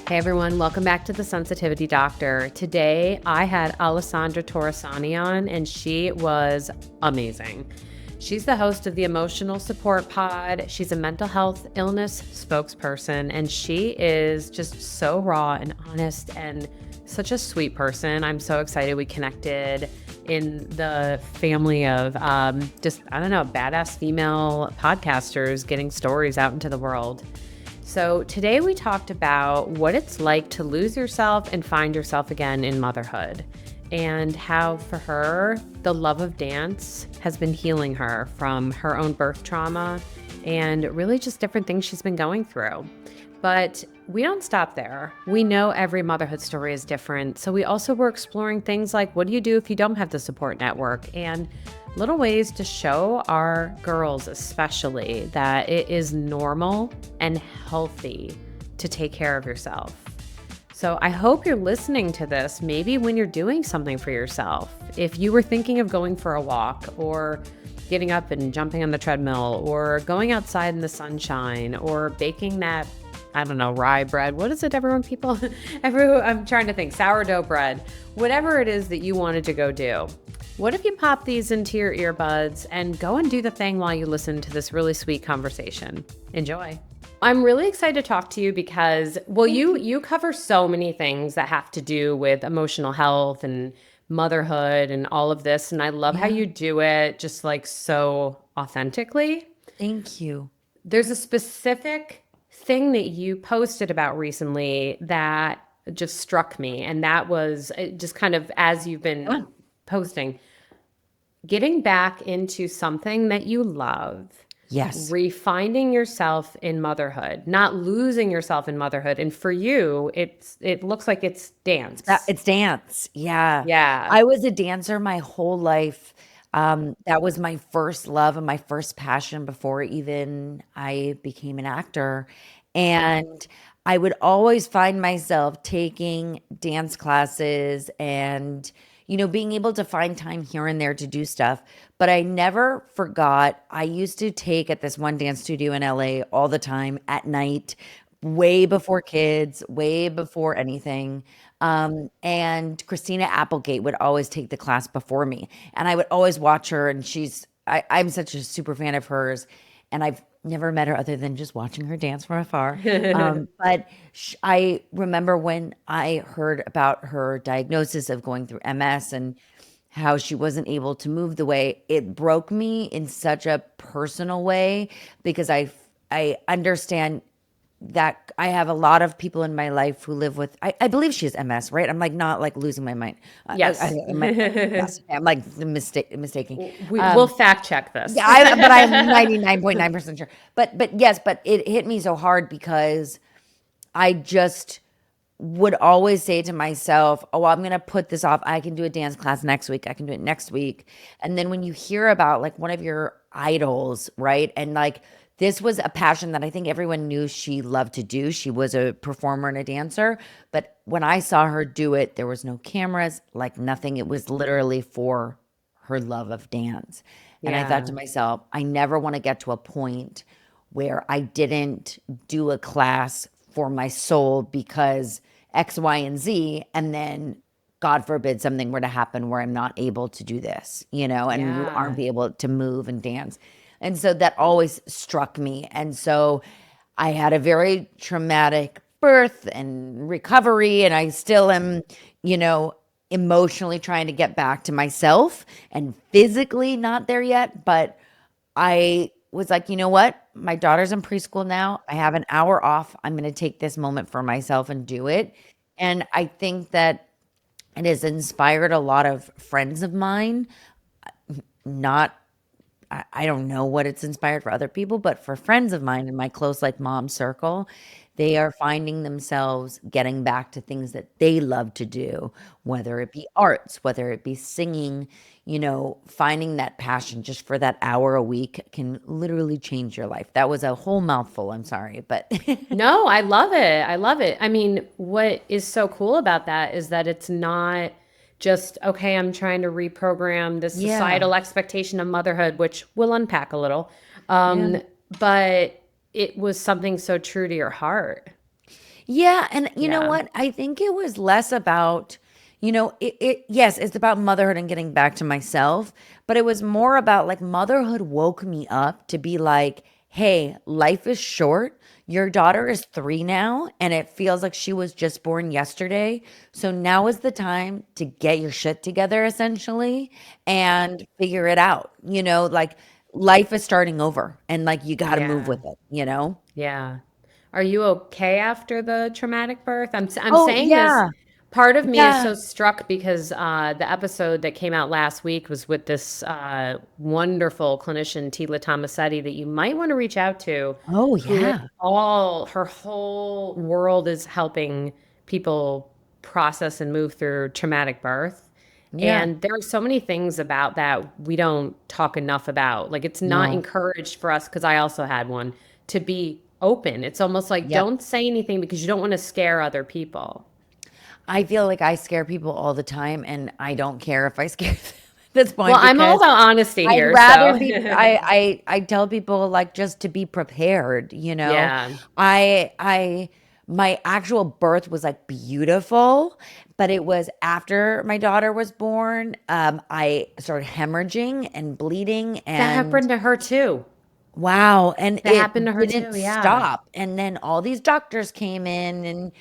Hey everyone, welcome back to the Sensitivity Doctor. Today I had Alessandra Torresani on and she was amazing. She's the host of the Emotional Support Pod. She's a mental health illness spokesperson and she is just so raw and honest and such a sweet person. I'm so excited we connected in the family of badass female podcasters getting stories out into the world. So today we talked about what it's like to lose yourself and find yourself again in motherhood, and how for her, the love of dance has been healing her from her own birth trauma and really just different things she's been going through. But we don't stop there. We know every motherhood story is different. So we also were exploring things like, what do you do if you don't have the support network? And little ways to show our girls especially that it is normal and healthy to take care of yourself. So I hope you're listening to this maybe when you're doing something for yourself. If you were thinking of going for a walk or getting up and jumping on the treadmill or going outside in the sunshine or baking that, rye bread. What is it, I'm trying to think, sourdough bread, whatever it is that you wanted to go do. What if you pop these into your earbuds and go and do the thing while you listen to this really sweet conversation? Enjoy. I'm really excited to talk to you because, you cover so many things that have to do with emotional health and motherhood and all of this. And I love how you do it just like so authentically. Thank you. There's a specific thing that you posted about recently that just struck me. And that was just kind of as you've been posting, getting back into something that you love. Yes. Refinding yourself in motherhood, not losing yourself in motherhood. And for you, it looks like it's dance. It's dance. Yeah. Yeah. I was a dancer my whole life. That was my first love and my first passion before even I became an actor. And I would always find myself taking dance classes and being able to find time here and there to do stuff. But I never forgot. I used to take at this one dance studio in LA all the time at night, way before kids, way before anything. And Christina Applegate would always take the class before me. And I would always watch her. And I'm such a super fan of hers. And I've never met her other than just watching her dance from afar. But I remember when I heard about her diagnosis of going through MS and how she wasn't able to move the way, it broke me in such a personal way because I understand that I have a lot of people in my life who live with, I believe she has MS, right? I'm like not like losing my mind. Yes. I'm like mistaking. We'll fact check this. But I'm 99.9% sure. But yes, but it hit me so hard because I just would always say to myself, oh, I'm going to put this off. I can do a dance class next week. I can do it next week. And then when you hear about like one of your idols, right? And like, this was a passion that I think everyone knew she loved to do. She was a performer and a dancer. But when I saw her do it, there was no cameras, like nothing. It was literally for her love of dance. And I thought to myself, I never want to get to a point where I didn't do a class for my soul because X, Y, and Z, and then God forbid something were to happen where I'm not able to do this, and you aren't be able to move and dance. And so that always struck me. And so I had a very traumatic birth and recovery, and I still am, emotionally trying to get back to myself and physically not there yet. But I was like, you know what? My daughter's in preschool now. I have an hour off. I'm going to take this moment for myself and do it. And I think that it has inspired a lot of friends of mine, I don't know what it's inspired for other people, but for friends of mine in my close, like mom circle, they are finding themselves getting back to things that they love to do, whether it be arts, whether it be singing, finding that passion just for that hour a week can literally change your life. That was a whole mouthful. I'm sorry, but No, I love it. I love it. I mean, what is so cool about that is that it's not just, okay, I'm trying to reprogram this societal expectation of motherhood, which we'll unpack a little. But it was something so true to your heart. Yeah, and you know Yeah. what? I think it was less about, yes, it's about motherhood and getting back to myself, but it was more about like motherhood woke me up to be like, hey, life is short. Your daughter is 3 now, and it feels like she was just born yesterday. So now is the time to get your shit together, essentially, and figure it out. Like life is starting over, and like you got to move Yeah. with it. Yeah. Are you okay after the traumatic birth? I'm Oh, saying this. yeah. Part of me is Yeah. so struck because the episode that came out last week was with this wonderful clinician, Tila Tomasetti, that you might want to reach out to, Oh, who is yeah. all her whole world is helping people process and move through traumatic birth. Yeah. And there are so many things about that we don't talk enough about. Like, it's not No. encouraged for us, because I also had one, to be open. It's almost like Yep. don't say anything because you don't want to scare other people. I feel like I scare people all the time, and I don't care if I scare them at this Well, point I'm all because about honesty I'd here, rather so be I tell people like just to be prepared. yeah. I my actual birth was like beautiful, but it was after my daughter was born. I started hemorrhaging and bleeding That and happened to her too. wow, and That it happened to her didn't too, yeah. stop. And then all these doctors came in and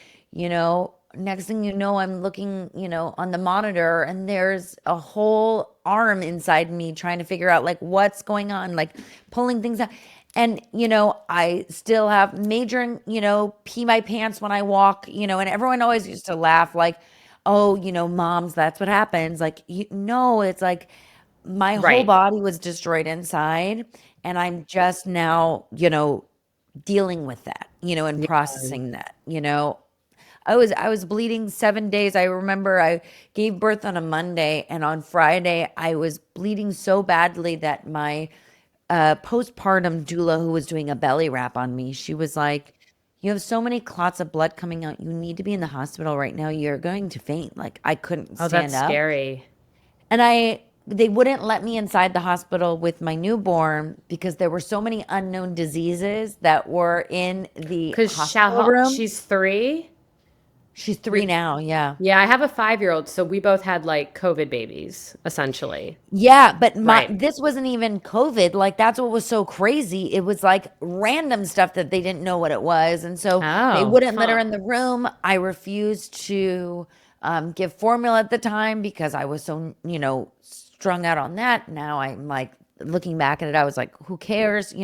next thing you know, I'm looking, on the monitor and there's a whole arm inside me trying to figure out like what's going on, like pulling things out. And I still have major, pee my pants when I walk, and everyone always used to laugh like, "Oh, moms, that's what happens." Like, no, it's like my whole Right. body was destroyed inside, and I'm just now, dealing with that, and Yeah. processing that. I was bleeding 7 days. I remember I gave birth on a Monday, and on Friday I was bleeding so badly that my postpartum doula, who was doing a belly wrap on me, she was like, "You have so many clots of blood coming out. You need to be in the hospital right now. You're going to faint." Like I couldn't Oh, that's stand up. scary. And they wouldn't let me inside the hospital with my newborn because there were so many unknown diseases that were in the Because hospital room. she's 3. She's You're 3 now, yeah. Yeah, I have a 5-year-old, so we both had like COVID babies, essentially. Yeah, but my Right. this wasn't even COVID. Like that's what was so crazy. It was like random stuff that they didn't know what it was. And so they Oh, wouldn't let her huh. in the room. I refused to give formula at the time because I was so, strung out on that. Now I'm like looking back at it, I was like, who cares?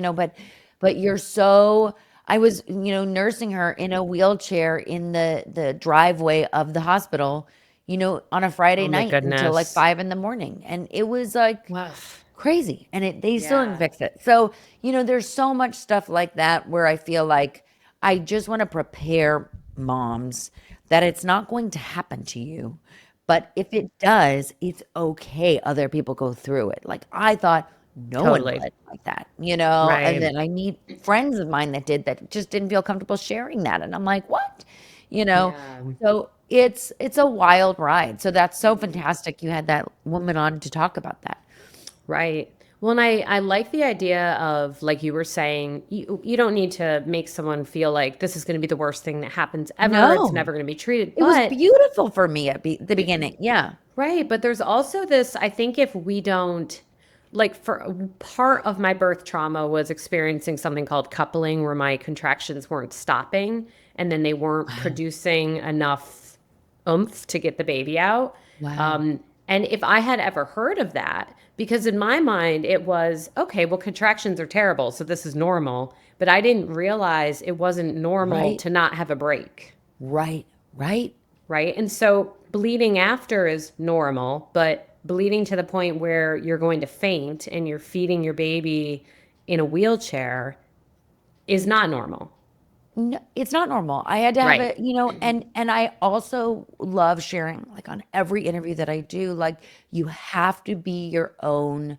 But you're so I was, nursing her in a wheelchair in the driveway of the hospital, on a Friday Oh my night until like goodness. 5 in the morning. And it was like Wow. crazy. And they still didn't Yeah. fix it. So, there's so much stuff like that where I feel like I just want to prepare moms that it's not going to happen to you. But if it does, it's okay. Other people go through it. Like I thought no one Totally. would like that, and Right. then I meet friends of mine that did that just didn't feel comfortable sharing that. And I'm like, what? You know? Yeah. So it's a wild ride. So that's so fantastic you had that woman on to talk about that. Right. Well, and I like the idea of, like you were saying, you don't need to make someone feel like this is going to be the worst thing that happens ever. It's No. never going to be treated. It was But beautiful for me at the beginning. Yeah. right, but there's also this, I think if we don't, like, for part of my birth trauma was experiencing something called coupling, where my contractions weren't stopping and then they weren't Wow. producing enough oomph to get the baby out. Wow. And if I had ever heard of that, because in my mind it was, okay, well, contractions are terrible, so this is normal. But I didn't realize it wasn't normal Right. to not have a break. Right. Right. Right? And so bleeding after is normal, but bleeding to the point where you're going to faint and you're feeding your baby in a wheelchair is not normal. No, it's not normal. I had to have Right. it, and I also love sharing like on every interview that I do, like you have to be your own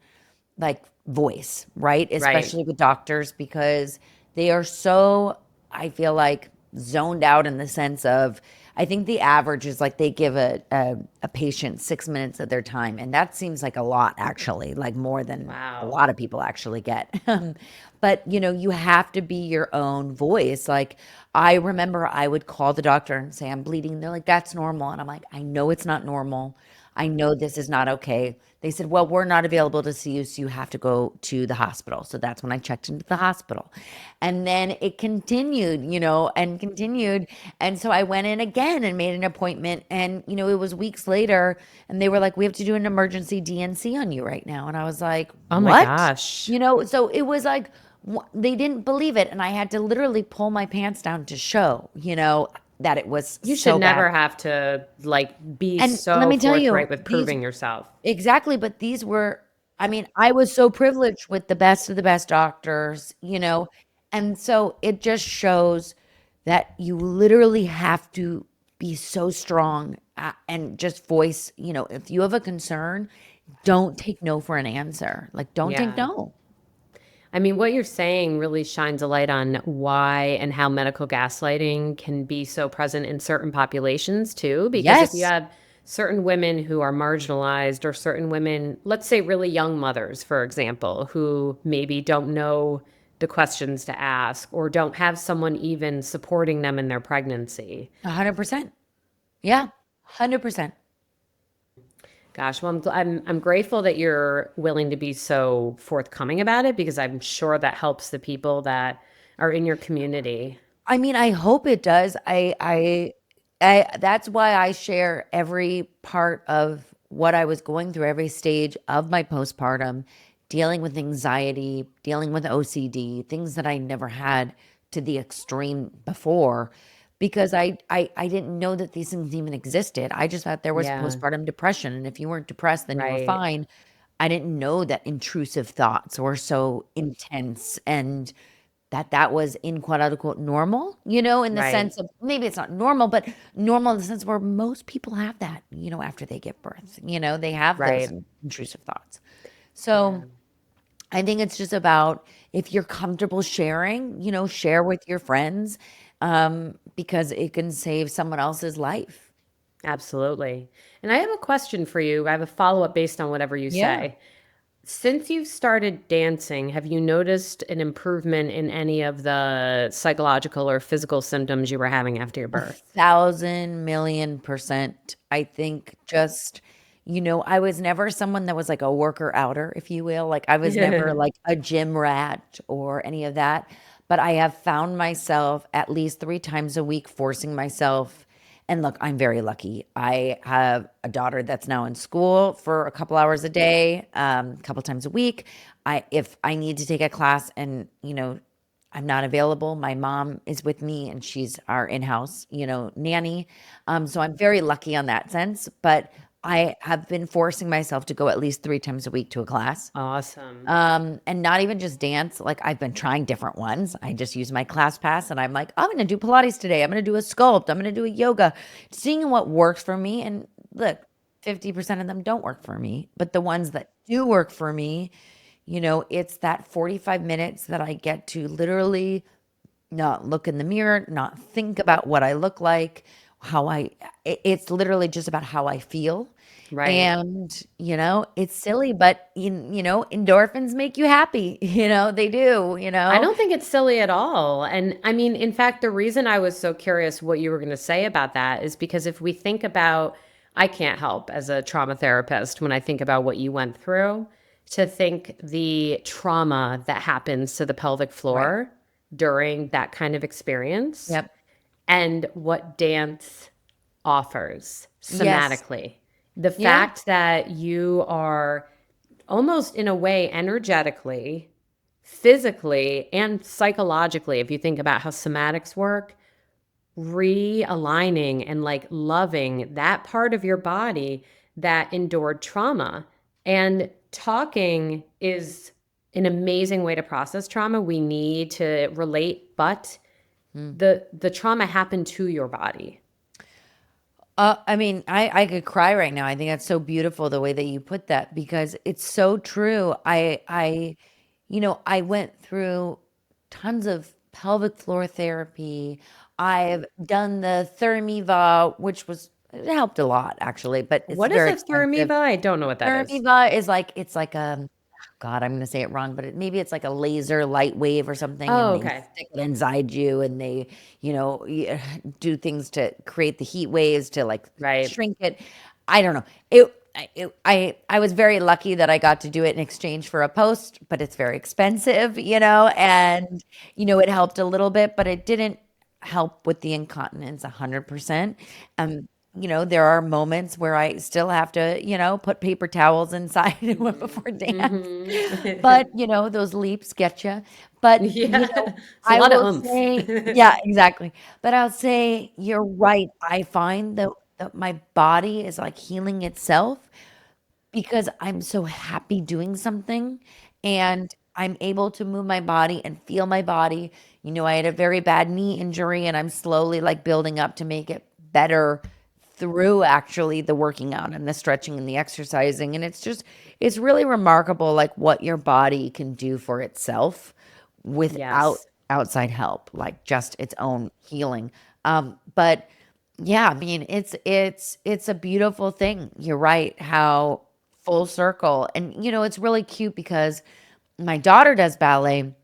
like voice, right? Right. Especially with doctors because they are so, I feel like zoned out in the sense of I think the average is like they give a patient 6 minutes of their time. And that seems like a lot, actually, like more than a Wow. lot of people actually get. But you have to be your own voice. Like, I remember I would call the doctor and say, I'm bleeding. They're like, that's normal. And I'm like, I know it's not normal. I know this is not okay. They said, well, we're not available to see you, so you have to go to the hospital. So that's when I checked into the hospital. And then it continued, and continued. And so I went in again and made an appointment. And, it was weeks later, and they were like, we have to do an emergency DNC on you right now. And I was like, Oh my what? gosh. So it was like, they didn't believe it. And I had to literally pull my pants down to show, that it was You should so bad. never have to like be And let so me tell forthright you, with these proving yourself. exactly, but these were, I mean, I was so privileged with the best of the best doctors, and so it just shows that you literally have to be so strong, and just voice, if you have a concern, don't take no for an answer. Like, don't take Yeah. no. I mean, what you're saying really shines a light on why and how medical gaslighting can be so present in certain populations too. Because if you Yes, have certain women who are marginalized, or certain women, let's say really young mothers, for example, who maybe don't know the questions to ask or don't have someone even supporting them in their pregnancy. 100%. Yeah, 100%. Gosh, well, I'm grateful that you're willing to be so forthcoming about it, because I'm sure that helps the people that are in your community. I mean, I hope it does. I that's why I share every part of what I was going through, every stage of my postpartum, dealing with anxiety, dealing with OCD, things that I never had to the extreme before, because I didn't know that these things even existed. I just thought there was Yeah, postpartum depression, and if you weren't depressed, then you were right, fine. I didn't know that intrusive thoughts were so intense, and that was in quote unquote normal, in the right, sense of, maybe it's not normal, but normal in the sense where most people have that, after they give birth, they have those right. intrusive thoughts. Yeah, So I think it's just about, if you're comfortable sharing, share with your friends, because it can save someone else's life. absolutely. And I have a question for you. I have a follow-up based on whatever you Yeah. say. Since you've started dancing, have you noticed an improvement in any of the psychological or physical symptoms you were having after your birth? 1,000,000,000%. I think just, I was never someone that was like a worker outer, if you will. Like, I was never like a gym rat or any of that. But I have found myself at least 3 times a week forcing myself. And look, I'm very lucky. I have a daughter that's now in school for a couple hours a day, a couple times a week. If I need to take a class and, I'm not available, my mom is with me and she's our in-house, nanny. So I'm very lucky on that sense, but I have been forcing myself to go at least 3 times a week to a class. Awesome. And not even just dance. Like, I've been trying different ones. I just use my class pass and I'm like, I'm going to do Pilates today. I'm going to do a sculpt. I'm going to do a yoga, seeing what works for me. And look, 50% of them don't work for me, but the ones that do work for me, it's that 45 minutes that I get to literally not look in the mirror, not think about what I look like, it's literally just about how I feel. Right. And, it's silly, but endorphins make you happy. They do, I don't think it's silly at all. And I mean, in fact, the reason I was so curious what you were going to say about that is because if we think about, I can't help as a trauma therapist when I think about what you went through, to think the trauma that happens to the pelvic Right. floor during that kind of experience, Yep. and what dance offers Yes. somatically. The Yeah. fact that you are almost in a way energetically, physically, and psychologically, if you think about how somatics work, realigning and like loving that part of your body that endured trauma. And talking is an amazing way to process trauma. We need to relate, but Mm. the trauma happened to your body. I mean, I could cry right now. I think that's so beautiful the way that you put that, because it's so true. I went through tons of pelvic floor therapy. I've done the Thermiva, which was it helped a lot actually, but it's What is very a expensive. thermiva? I don't know what that is. Thermiva is like it's like a God, I'm gonna say it wrong, but maybe it's like a laser light wave or something, Oh, and they okay. stick it inside you, and they, do things to create the heat waves to like Right. shrink it. I don't know. I was very lucky that I got to do it in exchange for a post, but it's very expensive, and it helped a little bit, but it didn't help with the incontinence 100%. There are moments where I still have to, put paper towels inside Mhm. before dance. But, Mhm. those leaps get you. But, Yeah. It's a I lot of will oomph. say, yeah, exactly. But I'll say you're right. I find that my body is like healing itself because I'm so happy doing something and I'm able to move my body and feel my body. I had a very bad knee injury and I'm slowly like building up to make it better through actually the working out and the stretching and the exercising. And it's really remarkable like what your body can do for itself without Yes. outside help, like just its own healing. But yeah, I mean, it's a beautiful thing. You're right, how full circle. And it's really cute because my daughter does ballet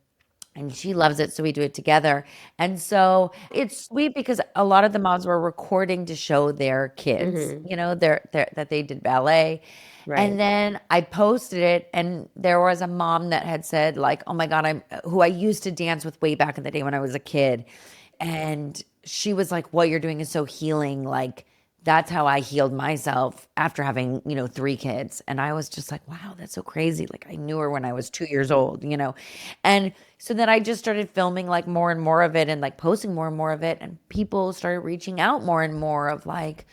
and she loves it, so we do it together. And so it's sweet because a lot of the moms were recording to show their kids, Hmm. that they did ballet. And Right. then I posted it, and there was a mom that had said, like, "Oh my God, I'm who I used to dance with way back in the day when I was a kid." And she was like, "What you're doing is so healing. Like, that's how I healed myself after having, three kids." And I was just like, wow, that's so crazy. Like, I knew her when I was 2 years old. And so then I just started filming like more and more of it and like posting more and more of it. And people started reaching out more and more of like,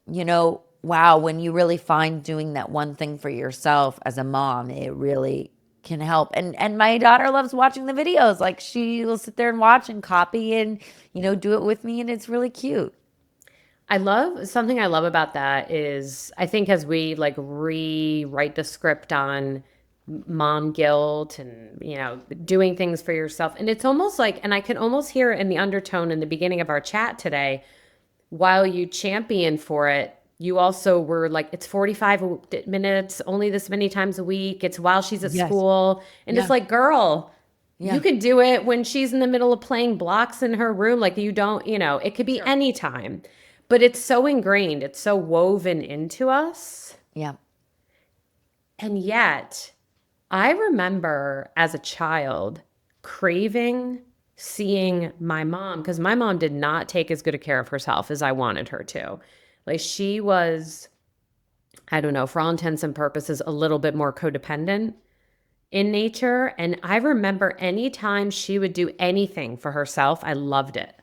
wow, when you really find doing that one thing for yourself as a mom, it really can help. And my daughter loves watching the videos. Like she will sit there and watch and copy and, do it with me and it's really cute. I love something I love about that is I think as we like rewrite the script on mom guilt and doing things for yourself, and it's almost like, and I can almost hear it in the undertone in the beginning of our chat today, while you champion for it, you also were like, it's 45 minutes, only this many times a week. It's while she's at Yes. school. And it's Yeah. like, girl, you Yeah. could do it when she's in the middle of playing blocks in her room. Like, you don't, it could be Sure. any time. But it's so ingrained, it's so woven into us. Yeah. And yet, I remember as a child craving seeing my mom because my mom did not take as good a care of herself as I wanted her to. Like she was, I don't know, for all intents and purposes, a little bit more codependent in nature. And I remember anytime she would do anything for herself, I loved it.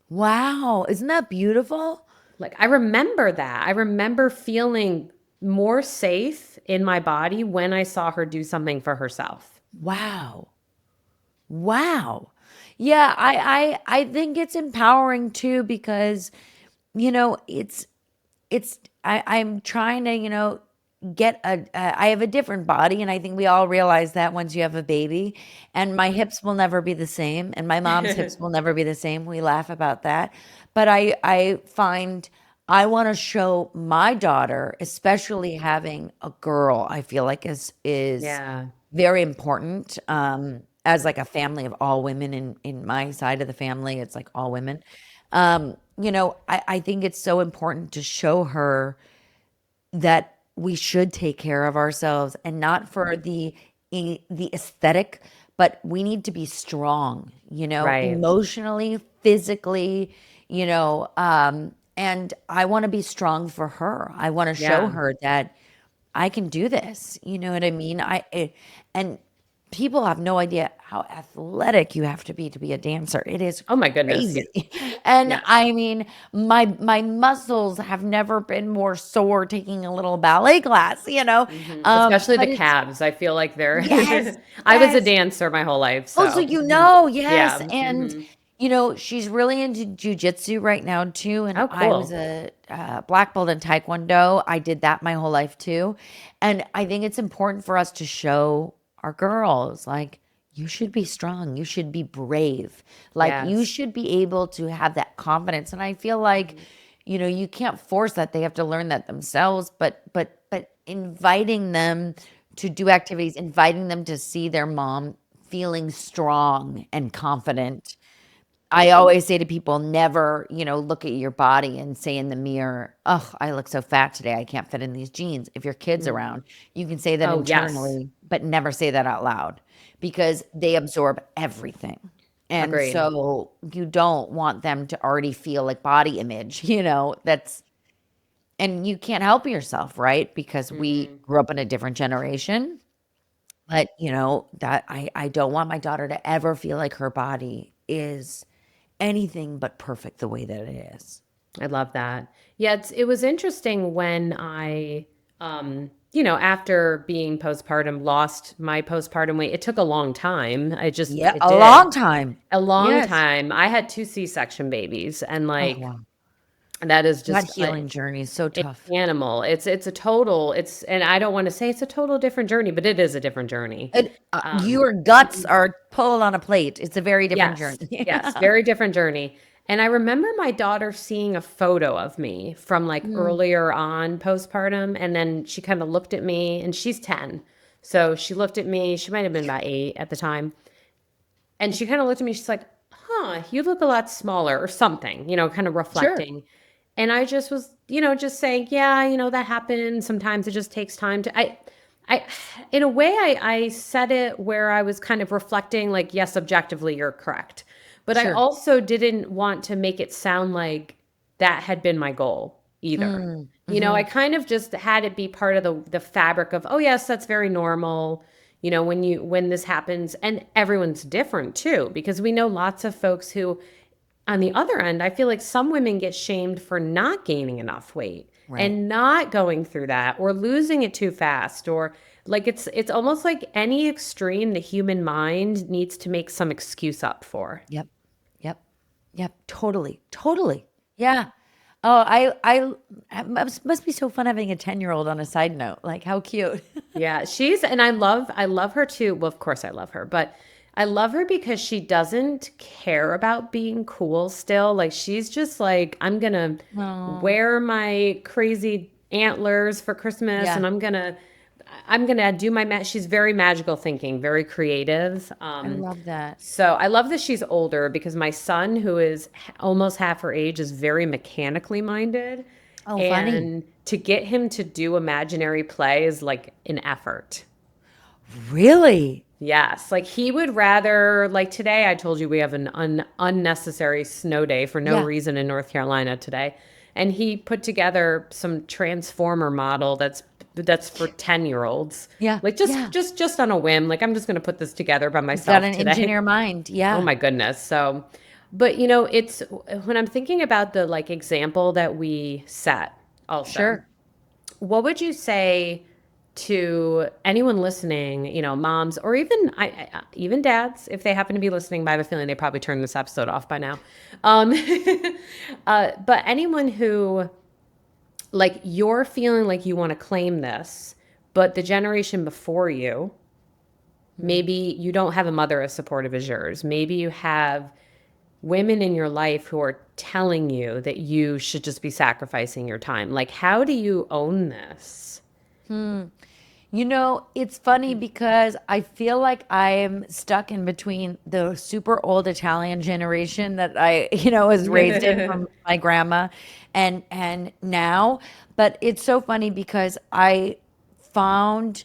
Wow. Isn't that beautiful? Like I remember that. I remember feeling more safe in my body when I saw her do something for herself. Wow. Wow. Yeah, I think it's empowering too because I'm trying to, get I have a different body and I think we all realize that once you have a baby and my hips will never be the same and my mom's hips will never be the same. We laugh about that. But I find I want to show my daughter, especially having a girl, I feel like is Yeah. very important as like a family of all women in my side of the family it's like all women. I think it's so important to show her that we should take care of ourselves and not for the aesthetic, but we need to be strong, Right. emotionally, physically, and I want to be strong for her. I want to show Yeah. her that I can do this. You know what I mean? And people have no idea how athletic you have to be a dancer. It is Oh my goodness. Yeah. crazy. And Yeah. I mean, my muscles have never been more sore taking a little ballet class. Especially the But it's calves. I feel like they're yes, I was a yes. dancer my whole life, Oh, so so yes. yeah. And she's really into jujitsu right now too. And Oh, I was cool. a black belt in Taekwondo. I did that my whole life too. And I think it's important for us to show our girls like You should be strong. You should be brave. Like you Yes. should be able to have that confidence. And I feel like, you can't force that. They have to learn that themselves, but inviting them to do activities, inviting them to see their mom feeling strong and confident. I always say to people, never, look at your body and say in the mirror, "Oh, I look so fat today. I can't fit in these jeans." If your kid's Mhm. around, you can say that Oh, yes. internally, but never say that out loud because they absorb everything. And Agreed. so you don't want them to already feel like body image, and you can't help yourself, right? Because we Mm-mm. grew up in a different generation. But, that I don't want my daughter to ever feel like her body is anything but perfect the way that it is. I love that. Yeah, it was interesting when after being postpartum, lost my postpartum weight. It took a long time. Yeah, It a did. long time. A long Yes. time. I had two C-section babies, and Oh, like wow. that is That just healing journey is so it's tough. animal. It's a total. And I don't want to say it's a total different journey, but it is a different journey. Um, Your guts are pulled on a plate. It's a very different Yes, journey. yes, very different journey. And I remember my daughter seeing a photo of me from like Mm, earlier on postpartum. And then she kind of looked at me, and she's 10. So she looked at me, she might have been about 8 at the time. And she kind of looked at me, she's like, huh, you look a lot smaller or something, kind of sure, reflecting. And I just was, just saying, yeah, that happens. Sometimes it just takes time I, in a way, I said it where I was kind of reflecting, like, yes, objectively, you're correct. But I sure. also didn't want to make it sound like that had been my goal either. Mm, I mhm. kind of just had it be part of the fabric of, oh yes, that's very normal. When this happens, and everyone's different too, because we know lots of folks who, on the other end, I feel like some women get shamed for not gaining enough weight Right. and not going through that or losing it too fast, or like it's almost like any extreme the human mind needs to make some excuse up for. Yep. Yep. Yep. Totally. Totally. Yeah. Oh, it must be so fun having a 10-year-old on a side note. Like, how cute. Yeah, and I love her too. Well, of course I love her, but I love her because she doesn't care about being cool still. Like she's just like, I'm gonna Oh, wear my crazy antlers for Christmas, and yeah. I'm gonna do she's very magical thinking, very creative. I love that. So I love that she's older because my son, who is almost half her age, is very mechanically minded. Oh, funny. And to get him to do imaginary play is like an effort. Really? Yes. Like he would rather, like today, I told you we have an unnecessary snow day for no Yeah. reason in North Carolina today. And he put together some transformer model that's for 10-year-olds. Yeah. Like Yeah. just on a whim. Like I'm just going to put this together by He's got myself an today. engineer mind. Oh Yeah. my goodness. So, but it's when I'm thinking about the like example that we set also, Sure. what would you say to anyone listening, moms or even even dads, if they happen to be listening, but I have a feeling they probably turned this episode off by now. Um, but anyone who like you're feeling like you want to claim this, but the generation before you, Hmm. maybe you don't have a mother as supportive as yours. Maybe you have women in your life who are telling you that you should just be sacrificing your time. Like, how do you own this? It's funny because I feel like I am stuck in between the super old Italian generation that I, was raised in from my grandma and now. But it's so funny because I found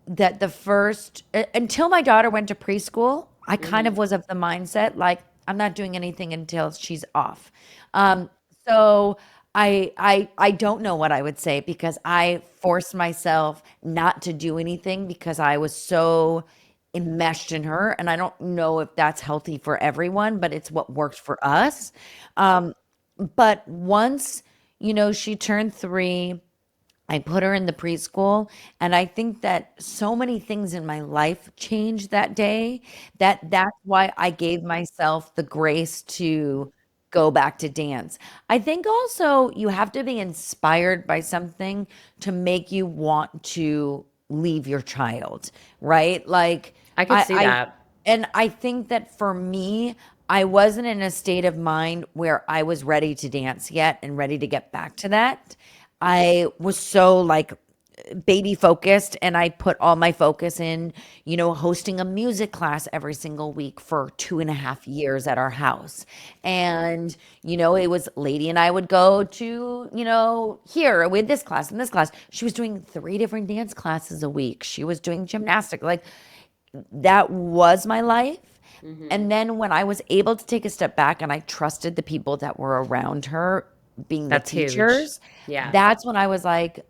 that the first until my daughter went to preschool, I kind of Mhm. was of the mindset like I'm not doing anything until she's off. Um, so I don't know what I would say because I forced myself not to do anything because I was so enmeshed in her, and I don't know if that's healthy for everyone, but it's what worked for us. Um, but once she turned 3, I put her in the preschool, and I think that so many things in my life changed that day that that's why I gave myself the grace to go back to dance. I think also you have to be inspired by something to make you want to leave your child, right? Like I could I see I that. And I think that for me, I wasn't in a state of mind where I was ready to dance yet and ready to get back to that. I was so like baby focused, and I put all my focus in, hosting a music class every single week for 2.5 years at our house. And, it was Lady and I would go to, here with this class and this class. She was doing 3 different dance classes a week. She was doing gymnastics. Like, that was my life. And then when I was able to take a step back and I trusted the people that were around her, being the That's huge. teachers, Yeah. that's when I was like,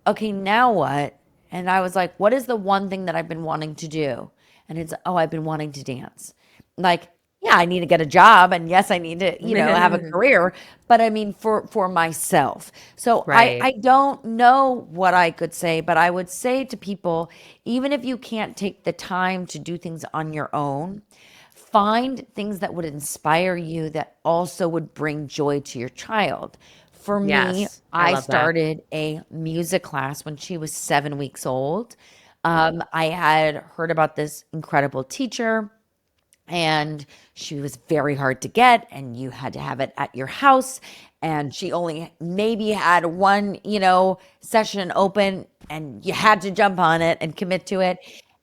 okay, now what? And I was like, what is the one thing that I've been wanting to do? And it's, oh, I've been wanting to dance. Like, yeah, I need to get a job, and yes, I need to, have a career, but I mean for myself. So I Right. don't know what I could say, but I would say to people, even if you can't take the time to do things on your own, find things that would inspire you that also would bring joy to your child. For me, Yes. I I love that. started a music class when she was 7 weeks old. I had heard about this incredible teacher, and she was very hard to get, and you had to have it at your house, and she only maybe had one, session open, and you had to jump on it and commit to it.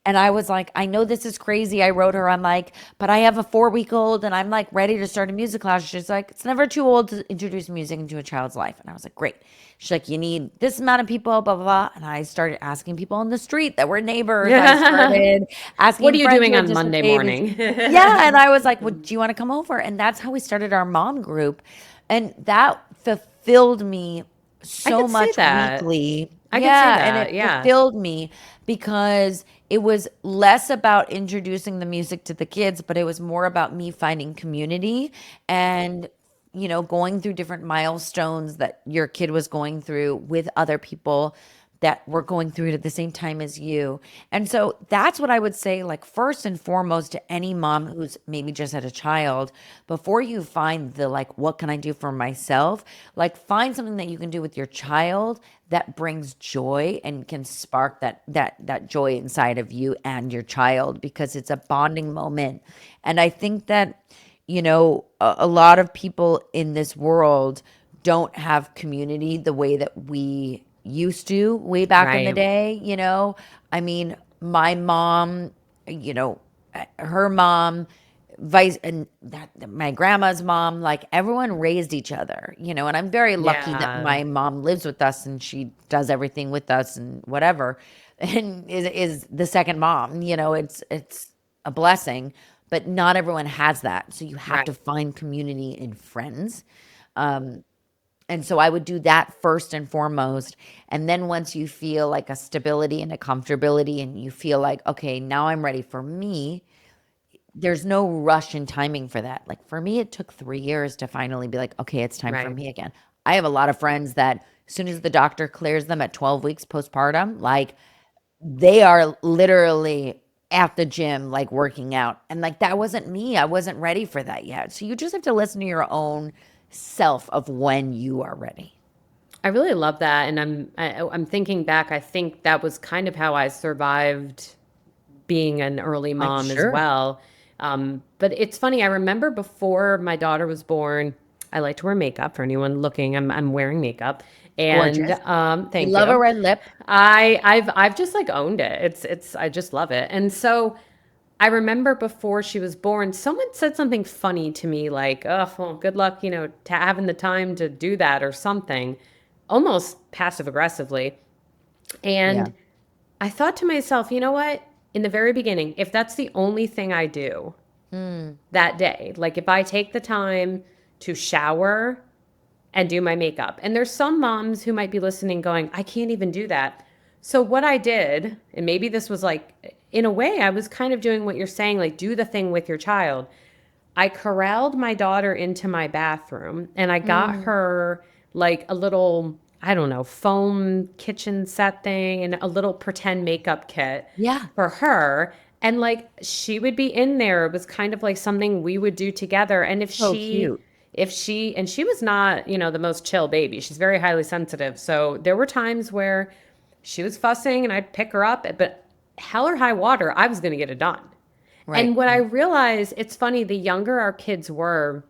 And I was like, I know this is crazy. I wrote her, I'm like, but I have a 4 week old and I'm like ready to start a music class. She's like, it's never too old to introduce music into a child's life. And I was like, great. She's like, you need this amount of people, blah, blah, blah. And I started asking people on the street that were neighbors. I started What are asking you friends doing who had on just had Monday babies. morning? Yeah. And I was like, well, do you want to come over? And that's how we started our mom group. And that fulfilled me I so could see much that. weekly. I could see Yeah. And that. it Yeah. fulfilled me because it was less about introducing the music to the kids, but it was more about me finding community and, going through different milestones that your kid was going through with other people that were going through it at the same time as you. And so that's what I would say, like, first and foremost, to any mom who's maybe just had a child, before you find the, like, what can I do for myself? Like, find something that you can do with your child that brings joy and can spark that joy inside of you and your child, because it's a bonding moment. And I think that, a lot of people in this world don't have community the way that we used to way back in the Right. day. I mean, my mom, you know her mom, vice and my grandma's mom, like, everyone raised each other, and I'm very lucky that Yeah. my mom lives with us and she does everything with us and whatever, and is the second mom. It's a blessing, but not everyone has that, so you have Right. to find community in friends. And so I would do that first and foremost. And then once you feel like a stability and a comfortability and you feel like, okay, now I'm ready for me, there's no rush in timing for that. Like, for me, it took 3 years to finally be like, okay, it's time for Right. me again. I have a lot of friends that as soon as the doctor clears them at 12 weeks postpartum, like, they are literally at the gym, like, working out. And like, that wasn't me. I wasn't ready for that yet. So you just have to listen to your own self of when you are ready. I really love that, and I'm thinking back. I think that was kind of how I survived being an early I'm mom as sure. well. But it's funny. I remember before my daughter was born, I like to wear makeup. For anyone looking, I'm wearing makeup, and Gorgeous. We thank love a you. red lip. I've just like owned it. It's I just love it. And so I remember before she was born, someone said something funny to me like, "Oh, well, good luck, to having the time to do that or something," almost passive aggressively. Yeah. And I thought to myself, you know what? In the very beginning, if that's the only thing I do that day, like if I take the time to shower and do my makeup. And there's some moms who might be listening going, I can't even do that. So what I did, and maybe this was like, in a way, I was kind of doing what you're saying, like do the thing with your child. I corralled my daughter into my bathroom and I got Mm. her like a little, I don't know, foam kitchen set thing and a little pretend makeup kit Yeah. for her. And like she would be in there. It was kind of like something we would do together. And So cute. and she was not, the most chill baby. She's very highly sensitive. So there were times where she was fussing and I'd pick her up, but hell or high water, I was going to get it done. Right. And what I realized, it's funny, the younger our kids were,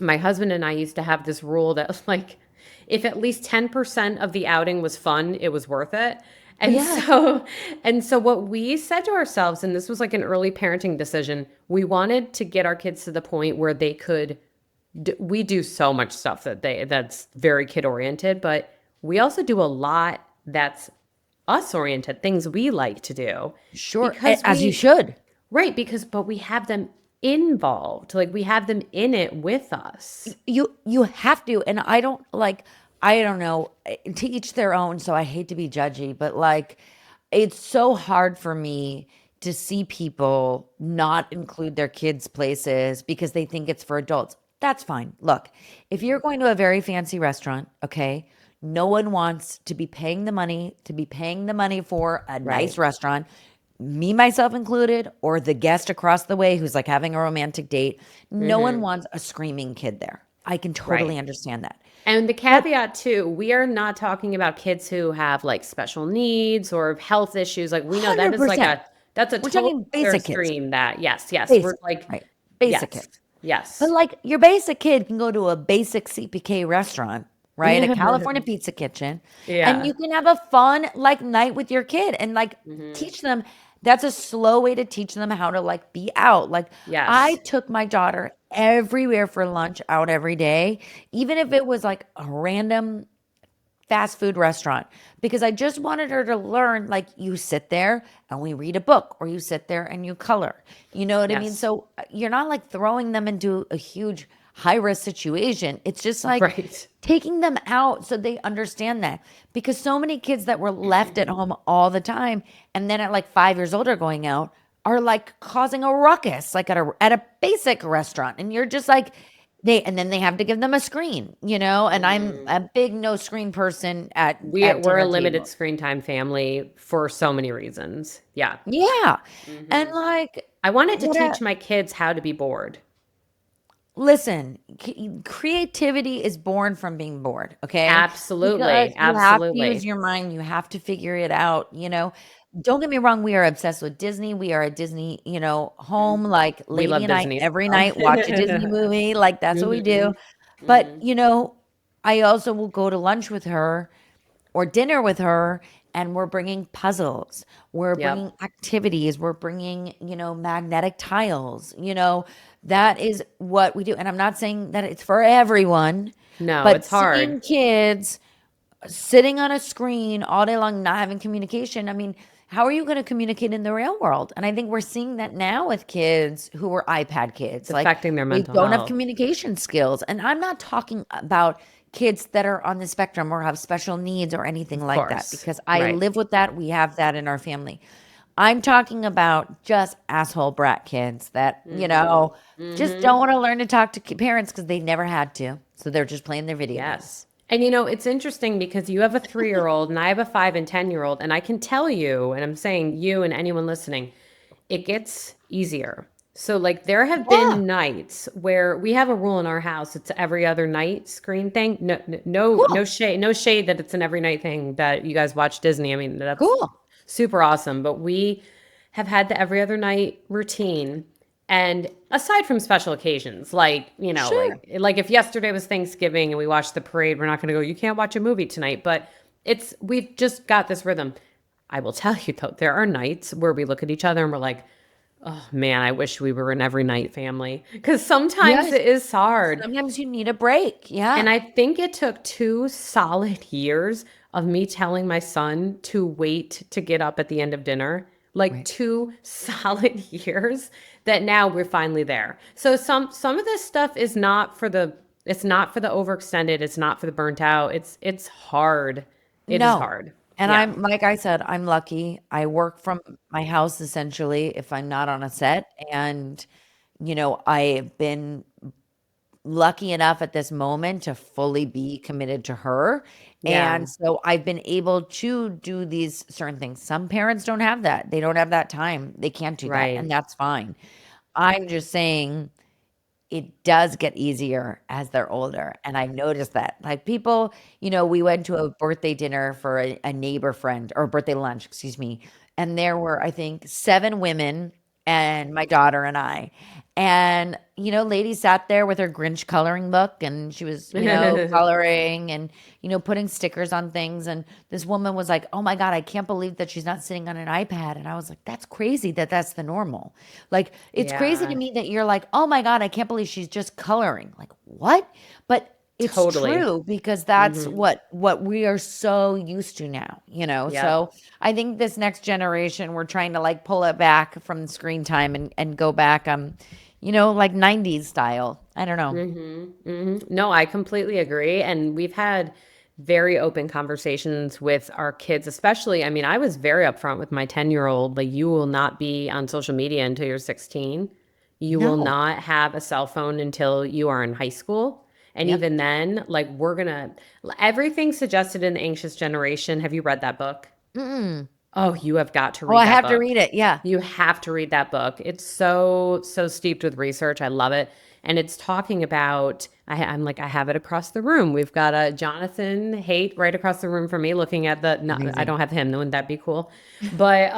my husband and I used to have this rule that was like, if at least 10% of the outing was fun, it was worth it. And Yes. so, and so what we said to ourselves, and this was like an early parenting decision, we wanted to get our kids to the point where they could, we do so much stuff that's very kid oriented, but we also do a lot that's us oriented, things we like to do Sure. because As you should. right, because, but we have them involved, like we have them in it with us. You have to, and I don't know, to each their own, so I hate to be judgy, but like it's so hard for me to see people not include their kids places because they think it's for adults. That's fine. Look, if you're going to a very fancy restaurant, okay, no one wants to be paying the money for a nice Right. restaurant, me myself included, or the guest across the way who's like having a romantic date. No one Hmm. wants a screaming kid there. I can Right. totally understand that. And the But caveat too, we are not talking about kids who have like special needs or health issues. Like we know that is like 100%. that's a We're total talking other basic kids. stream that yes, we're Basic, like, right? Basic yes, kids. But yes. like your basic kid can go to a basic CPK restaurant, right? A California pizza kitchen, and Yeah. you can have a fun like night with your kid and like Hmm. teach them. That's a slow way to teach them how to like be out. Like I Yes. took my daughter everywhere for lunch out every day, even if it was like a random fast food restaurant, because I just wanted her to learn like you sit there and we read a book, or you sit there and you color. You know what I mean? Yes. So you're not like throwing them into a huge high risk situation. It's just like Right. taking them out so they understand that. Because so many kids that were left at home all the time and then at like 5 years old are going out are like causing a ruckus like at a basic restaurant, and you're just like and then they have to give them a screen, and I'm Mm. a big no screen person at We're a dinner limited tables. screen time family for so many reasons. Yeah. Yeah. And Hmm. like I wanted to what a teach my kids how to be bored. listen, creativity is born from being bored, okay? Because Absolutely. you have to use Absolutely. your mind, you have to figure it out. Don't get me wrong, we are obsessed with Disney. We are a Disney, Mhm. home. Like We Lady love and I Disney. every So. night watch a Disney movie. Like that's what we do. Hmm. But, Hmm. I also will go to lunch with her or dinner with her, and we're bringing puzzles, we're bringing Yep. activities, we're bringing magnetic tiles. That is what we do, and I'm not saying that it's for everyone, No, but it's hard. seeing kids sitting on a screen all day long not having communication, I mean, how are you going to communicate in the real world? And I think we're seeing that now with kids who are iPad It's kids. Like affecting their they mental don't have health. communication skills. And I'm not talking about kids that are on the spectrum or have special needs or anything Of like that, course. because I Right. live with that. We have that in our family. I'm talking about just asshole brat kids that, Hmm. just Hmm. don't want to learn to talk to parents because they never had to. So they're just playing their video games. Yes. And it's interesting because you have a 3-year-old and I have a 5 and 10-year-old, and I can tell you, and I'm saying you and anyone listening, it gets easier. So like there have Yeah, been nights where we have a rule in our house. It's every other night screen thing. No, no cool, shade, no shade that it's an every night thing that you guys watch Disney. I mean, that's cool. super awesome. But we have had the every other night routine. And aside from special occasions, like, Sure. like if yesterday was Thanksgiving and we watched the parade, we're not going to go, you can't watch a movie tonight. But we've just got this rhythm. I will tell you though, there are nights where we look at each other and we're like, oh man, I wish we were an every night family. Because sometimes Yes. it is hard. Sometimes you need a break. And Yeah. I think it took 2 solid years of me telling my son to wait to get up at the end of dinner. Like Right. 2 solid years that now we're finally there. So some of this stuff is not for the it's not for the overextended, it's not for the burnt out. It's hard. It is No. hard. And Yeah. I'm like I said, I'm lucky. I work from my house essentially if I'm not on a set. And, I've been lucky enough at this moment to fully be committed to her. Yeah. And so I've been able to do these certain things. Some parents don't have that. They don't have that time. They can't do that. And Right. that's fine. I'm just saying it does get easier as they're older. And I've noticed that. Like people, we went to a birthday dinner for a neighbor friend, or birthday lunch, excuse me. And there were, I think, 7 women. and my daughter and I. And, lady sat there with her Grinch coloring book and she was, coloring and, putting stickers on things. And this woman was like, oh my God, I can't believe that she's not sitting on an iPad. And I was like, that's crazy that that's the normal. Like, it's crazy to Yeah, me that you're like, oh my God, I can't believe she's just coloring. Like, what? But it's totally. true because that's Hmm. what we are so used to now. Yep. So I think this next generation, we're trying to like pull it back from screen time and go back, like 90s style. I don't know. No, I completely agree. And we've had very open conversations with our kids, especially. I mean, I was very upfront with my 10-year-old, like, you will not be on social media until you're 16. You will No. not have a cell phone until you are in high school. And Yep. even then, like, everything suggested in the Anxious Generation. Have you read that book? Mm-mm. Oh, you have got to Oh, read I that have to book. read it. Yeah. You have to read that book. It's so steeped with research. I love it. And it's talking about, I'm like, I have it across the room. We've got a Jonathan Haidt right across the room from me looking at no, I Amazing. don't have him. Wouldn't that be cool? But,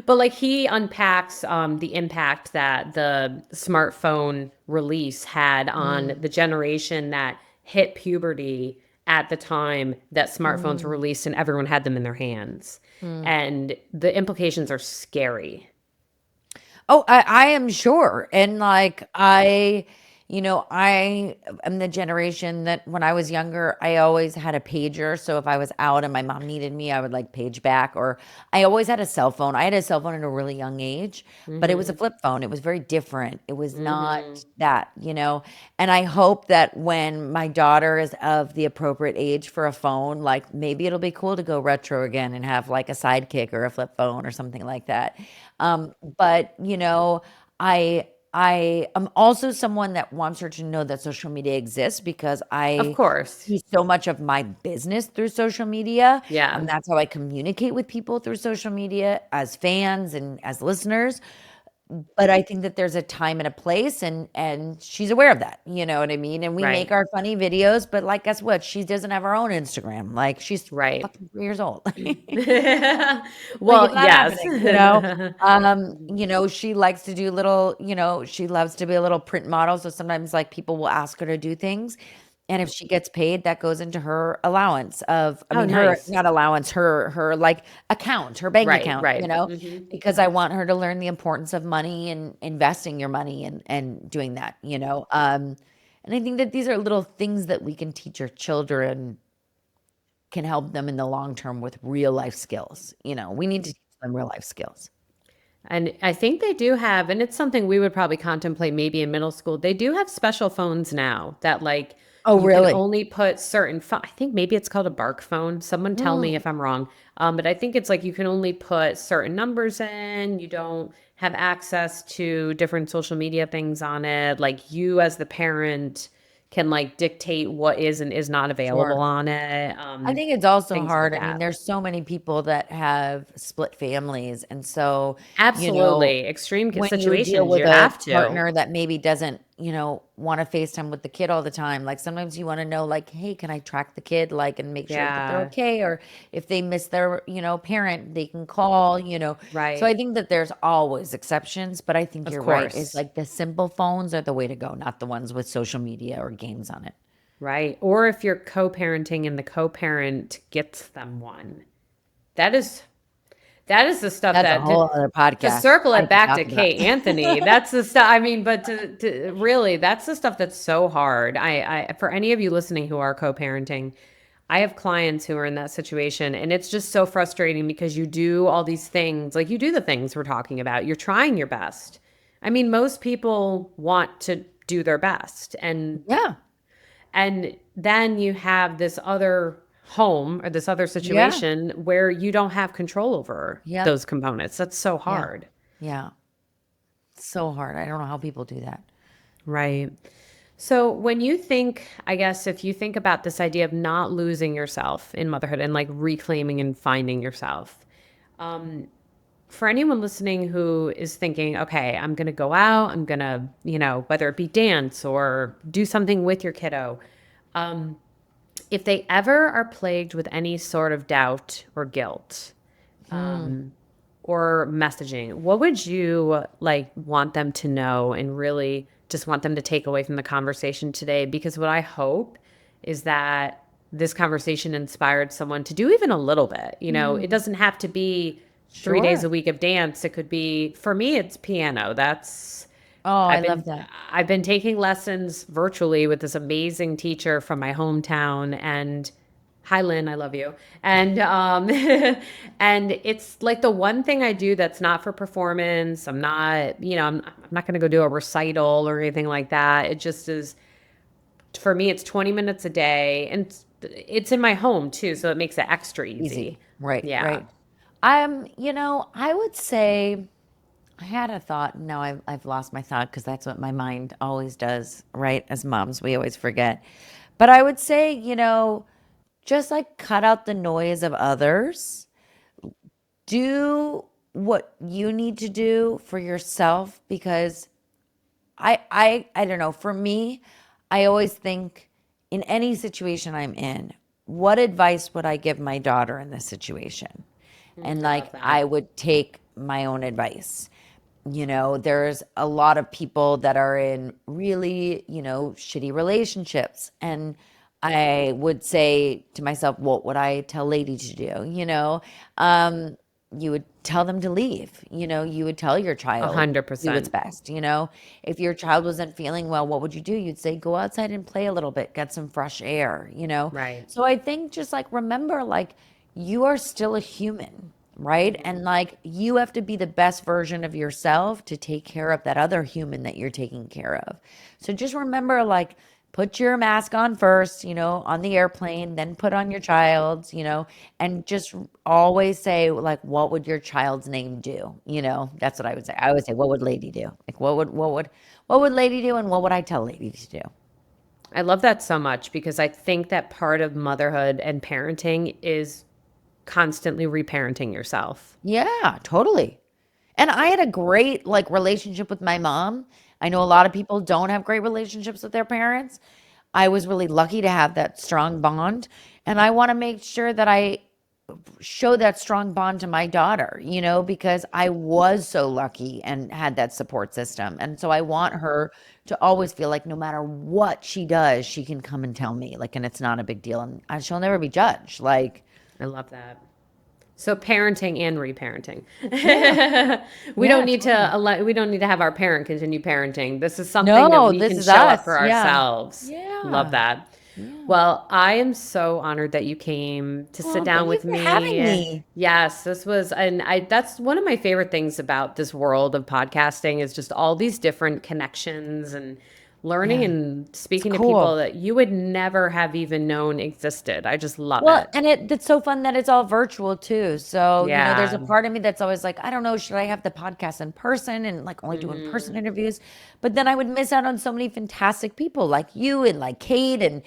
but like he unpacks the impact that the smartphone release had on Mm, the generation that hit puberty at the time that smartphones were mm, released and everyone had them in their hands. mm. And the implications are scary. Oh, I am sure. And like I am the generation that when I was younger, I always had a pager. So if I was out and my mom needed me, I would like page back. Or I always had a cell phone. I had a cell phone at a really young age, but it was a Hmm. flip phone. It was very different. It was Hmm. not that. And I hope that when my daughter is of the appropriate age for a phone, like maybe it'll be cool to go retro again and have like a sidekick or a flip phone or something like that. But I am also someone that wants her to know that social media exists because Of I course. do so much of my business through social media, Yeah. and that's how I communicate with people through social media as fans and as listeners. But I think that there's a time and a place and she's aware of that, you know what I mean? And we make Right. our funny videos, but like guess what? She doesn't have her own Instagram. Like she's Right. fucking 3 years old. Like Well, it's not yes. happening. She likes to do little, she loves to be a little print model. So sometimes like people will ask her to do things. And if she gets paid, that goes into her allowance of, I Oh, mean, her, nice. not allowance, her like account, her bank Right. account, Right. Hmm. because I want her to learn the importance of money and investing your money and doing that. And I think that these are little things that we can teach our children can help them in the long term with real life skills. We need to teach them real life skills. And I think they do have, and it's something we would probably contemplate maybe in middle school. They do have special phones now that like Oh, you can really? only put I think maybe it's called a bark phone. Someone tell me Mm, if I'm wrong. But I think it's like you can only put certain numbers in. You don't have access to different social media things on it. Like you as the parent can like dictate what is and is not available sure. on it. I think it's also Things like hard. I mean, that. there's so many people that have split families. And so, you know, Absolutely. Extreme when you deal situations, with you a have to. partner that maybe doesn't, want to FaceTime with the kid all the time, like sometimes you want to know, like, hey, can I track the kid, like, and make sure that they're Yeah. okay? Or if they miss their, parent, they can call. So I Right. think that there's always exceptions, but I think Of you're right. It's course. like the simple phones are the way to go, not the ones with social media or games on it. Right. Or if you're co-parenting and the co-parent gets them one. That is that is the stuff That's a that whole other to podcast circle I it could back talk to about. Kate Anthony, that's the stuff. I mean, but to really, that's the stuff that's so hard. I for any of you listening who are co-parenting, I have clients who are in that situation, and it's just so frustrating because you do all these things, like you do the things we're talking about. You're trying your best. I mean, most people want to do their best, Yeah. and then you have this other home or this other Yeah. situation where you don't have control over Yep. those components. That's so Yeah. hard. Yeah. So hard. I don't know how people do that. Right. So when you think, I guess, if you think about this idea of not losing yourself in motherhood and like reclaiming and finding yourself, for anyone listening who is thinking, okay, I'm going to go out, I'm going to, whether it be dance or do something with your kiddo, if they ever are plagued with any sort of doubt or guilt, Hmm. or messaging, what would you like want them to know and really just want them to take away from the conversation today? Because what I hope is that this conversation inspired someone to do even a little bit. You know, it doesn't have to be 3 days Sure. a week of dance. It could be, for me, it's piano. Oh, I love that. I've been taking lessons virtually with this amazing teacher from my hometown, and hi Lynn, I love you. And and it's like the one thing I do that's not for performance. I'm not, I'm not going to go do a recital or anything like that. It just is, for me, it's 20 minutes a day, and it's in my home too, so it makes it extra easy. Right, Yeah. right. I would say I had a thought. No, I've lost my thought because that's what my mind always does, right? As moms, we always forget. But I would say, just like cut out the noise of others. Do what you need to do for yourself because I don't know, for me, I always think in any situation I'm in, what advice would I give my daughter in this situation? And I love like that. I would take my own advice. There's a lot of people that are in really, shitty relationships. And I would say to myself, what would I tell Lady to do? You would tell them to leave. You would tell your child do what's 100%. best. If your child wasn't feeling well, what would you do? You'd say, go outside and play a little bit, get some fresh air. Right. So I think just like remember, like you are still a human, right? And like you have to be the best version of yourself to take care of that other human that you're taking care of. So just remember, like, put your mask on first, on the airplane, then put on your child's, and just always say, like, what would your child's name do? That's what I would say. I would say, what would Lady do? Like, what would Lady do, and what would I tell Lady to do? I love that so much because I think that part of motherhood and parenting is constantly reparenting yourself. Yeah, totally. And I had a great like relationship with my mom. I know a lot of people don't have great relationships with their parents. I was really lucky to have that strong bond, and I want to make sure that I show that strong bond to my daughter, because I was so lucky and had that support system. And so I want her to always feel like no matter what she does, she can come and tell me, like, and it's not a big deal, and she'll never be judged. Like, I love that. So parenting and reparenting. yeah, We yeah, don't need totally. to we don't need to have our parent continue parenting. This is something that No, we this can is show up us. for Yeah. ourselves. Love Yeah. that. Yeah. Well, I am so honored that you came to sit Oh, down thank you with for having me. me. Yes, this was, and I that's one of my favorite things about this world of podcasting is just all these different connections and learning Yeah. and It's speaking to people cool. that you would never have even known existed. I just love Well, it. and it's so fun that it's all virtual too. So, there's a Yeah. part of me that's always like, I don't know, should I have the podcast in person and like only do in-person Mhm. interviews? But then I would miss out on so many fantastic people like you and like Kate and,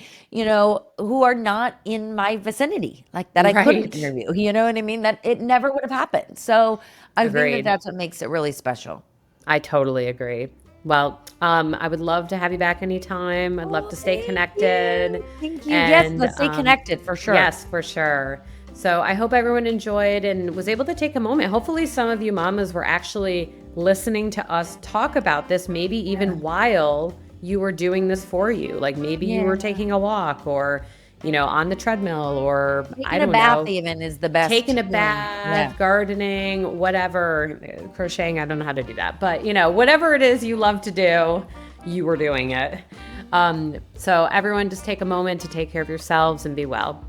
who are not in my vicinity, like that I couldn't Right. interview. You know what I mean? That it never would have happened. So I think that Agreed. that's what makes it really special. I totally agree. Well, I would love to have you back anytime. I'd love Oh, to stay thank connected. you. Thank you. Yes, And let's stay connected for sure. yes, for sure. So I hope everyone enjoyed and was able to take a moment. Hopefully, some of you mamas were actually listening to us talk about this, maybe even while you were doing this for you. Like maybe you Yeah. were taking a walk or, on the treadmill or I Taking a don't bath know, even is the best taking a healing. Yeah. bath, gardening, whatever, crocheting, I don't know how to do that. But, whatever it is you love to do, you were doing it. So everyone just take a moment to take care of yourselves and be well.